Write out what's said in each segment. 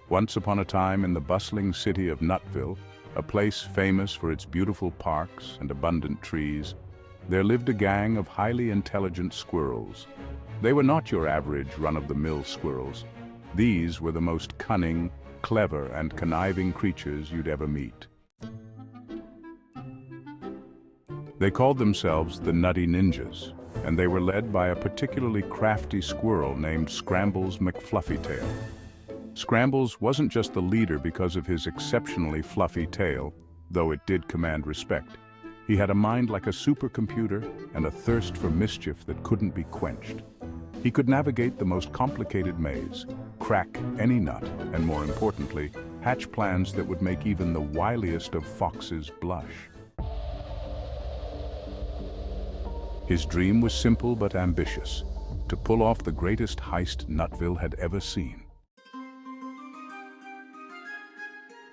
Once upon a time in the bustling city of Nutville, a place famous for its beautiful parks and abundant trees, there lived a gang of highly intelligent squirrels. They were not your average run-of-the-mill squirrels. These were the most cunning, clever, and conniving creatures you'd ever meet. They called themselves the Nutty Ninjas, and they were led by a particularly crafty squirrel named Scrambles McFluffytail. Scrambles wasn't just the leader because of his exceptionally fluffy tail, though it did command respect. He had a mind like a supercomputer and a thirst for mischief that couldn't be quenched. He could navigate the most complicated maze, crack any nut, and more importantly, hatch plans that would make even the wiliest of foxes blush. His dream was simple but ambitious, to pull off the greatest heist Nutville had ever seen.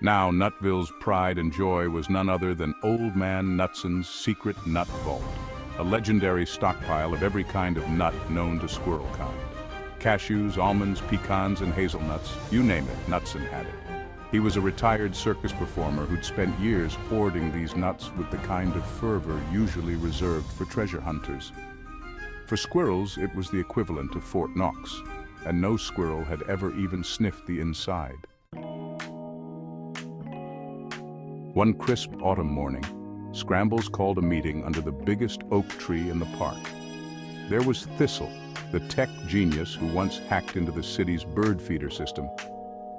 Now, Nutville's pride and joy was none other than Old Man Nutson's secret nut vault, a legendary stockpile of every kind of nut known to squirrel kind. Cashews, almonds, pecans, and hazelnuts, you name it, Nutson had it. He was a retired circus performer who'd spent years hoarding these nuts with the kind of fervor usually reserved for treasure hunters. For squirrels, it was the equivalent of Fort Knox, and no squirrel had ever even sniffed the inside. One crisp autumn morning, Scrambles called a meeting under the biggest oak tree in the park. There was Thistle, the tech genius who once hacked into the city's bird feeder system.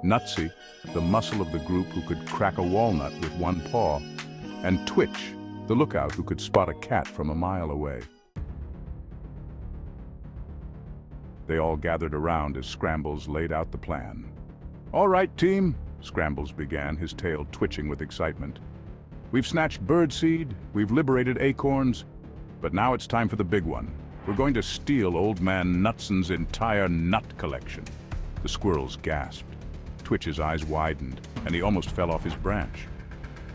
Nutsy, the muscle of the group who could crack a walnut with one paw. And Twitch, the lookout who could spot a cat from a mile away. They all gathered around as Scrambles laid out the plan. "All right, team," Scrambles began, his tail twitching with excitement. "We've snatched birdseed, we've liberated acorns, but now it's time for the big one. We're going to steal Old Man Nutson's entire nut collection." The squirrels gasped. Twitch's eyes widened, and he almost fell off his branch.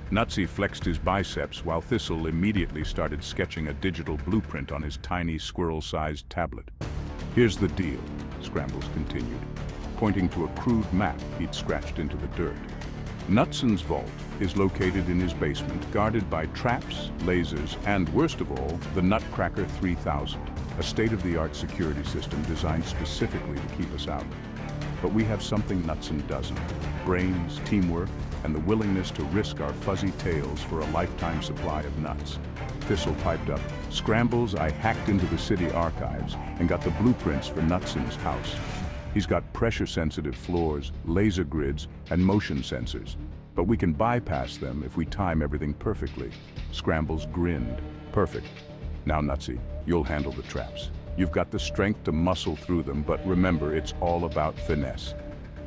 Nutsy flexed his biceps while Thistle immediately started sketching a digital blueprint on his tiny squirrel-sized tablet. "Here's the deal," Scrambles continued, pointing to a crude map he'd scratched into the dirt. "Nutson's vault is located in his basement, guarded by traps, lasers, and, worst of all, the Nutcracker 3000, a state-of-the-art security system designed specifically to keep us out. But we have something Nutson doesn't: brains, teamwork, and the willingness to risk our fuzzy tails for a lifetime supply of nuts." Thistle piped up, "Scrambles, I hacked into the city archives and got the blueprints for Nutson's house. He's got pressure-sensitive floors, laser grids, and motion sensors, but we can bypass them if we time everything perfectly." Scrambles grinned. "Perfect. Now, Nutsy, you'll handle the traps. You've got the strength to muscle through them, but remember, it's all about finesse."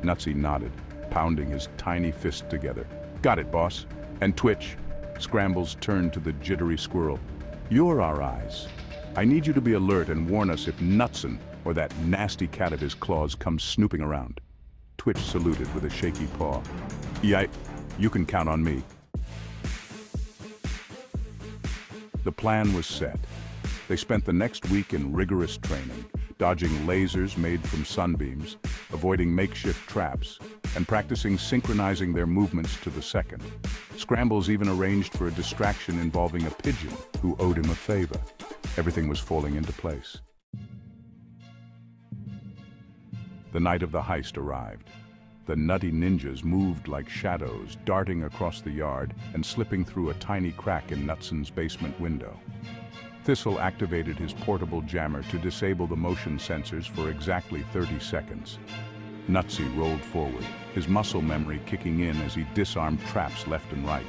Nutsy nodded, pounding his tiny fist together. "Got it, boss." "And Twitch," Scrambles turned to the jittery squirrel, "you're our eyes. I need you to be alert and warn us if Nutson, or that nasty cat of his claws, comes snooping around." Twitch saluted with a shaky paw. "Yeah, you can count on me." The plan was set. They spent the next week in rigorous training, dodging lasers made from sunbeams, avoiding makeshift traps, and practicing synchronizing their movements to the second. Scrambles even arranged for a distraction involving a pigeon who owed him a favor. Everything was falling into place. The night of the heist arrived. The Nutty Ninjas moved like shadows, darting across the yard and slipping through a tiny crack in Nutson's basement window. Thistle activated his portable jammer to disable the motion sensors for exactly 30 seconds. Nutsy rolled forward, his muscle memory kicking in as he disarmed traps left and right.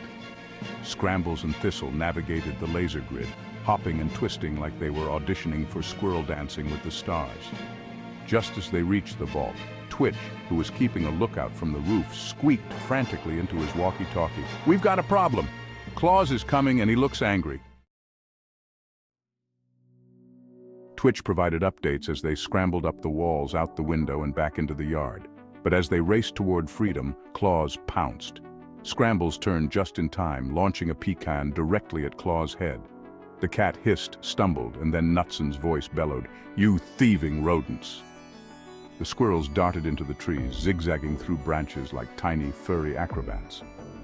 Scrambles and Thistle navigated the laser grid, hopping and twisting like they were auditioning for squirrel dancing with the stars. Just as they reached the vault, Twitch, who was keeping a lookout from the roof, squeaked frantically into his walkie-talkie. "We've got a problem. Claus is coming and he looks angry." Twitch provided updates as they scrambled up the walls, out the window, and back into the yard. But as they raced toward freedom, Claus pounced. Scrambles turned just in time, launching a pecan directly at Claw's head. The cat hissed, stumbled, and then Nutson's voice bellowed, "You thieving rodents!" The squirrels darted into the trees, zigzagging through branches like tiny, furry acrobats.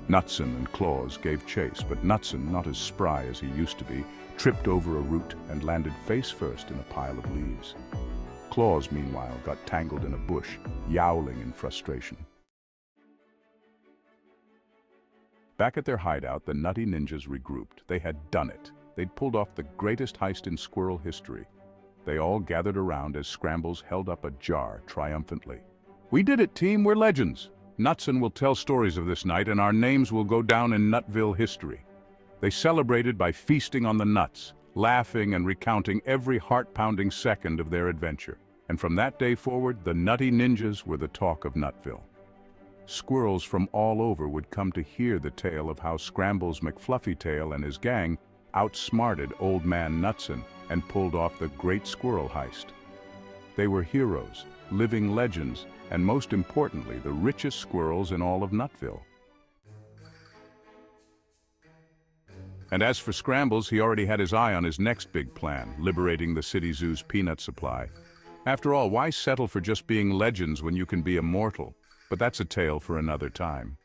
Nutson and Claws gave chase, but Nutson, not as spry as he used to be, tripped over a root and landed face first in a pile of leaves. Claws, meanwhile, got tangled in a bush, yowling in frustration. Back at their hideout, the Nutty ninjas regrouped. They had done it. They'd pulled off the greatest heist in squirrel history. They all gathered around as Scrambles held up a jar triumphantly. "We did it, team! We're legends! Nutson will tell stories of this night, and our names will go down in Nutville history." They celebrated by feasting on the nuts, laughing and recounting every heart-pounding second of their adventure. And from that day forward, the Nutty ninjas were the talk of Nutville. Squirrels from all over would come to hear the tale of how Scrambles McFluffytail and his gang outsmarted Old Man Nutson and pulled off the great squirrel heist. They were heroes, living legends, and most importantly, the richest squirrels in all of Nutville. And as for Scrambles, he already had his eye on his next big plan, liberating the city zoo's peanut supply. After all, why settle for just being legends when you can be immortal? But that's a tale for another time.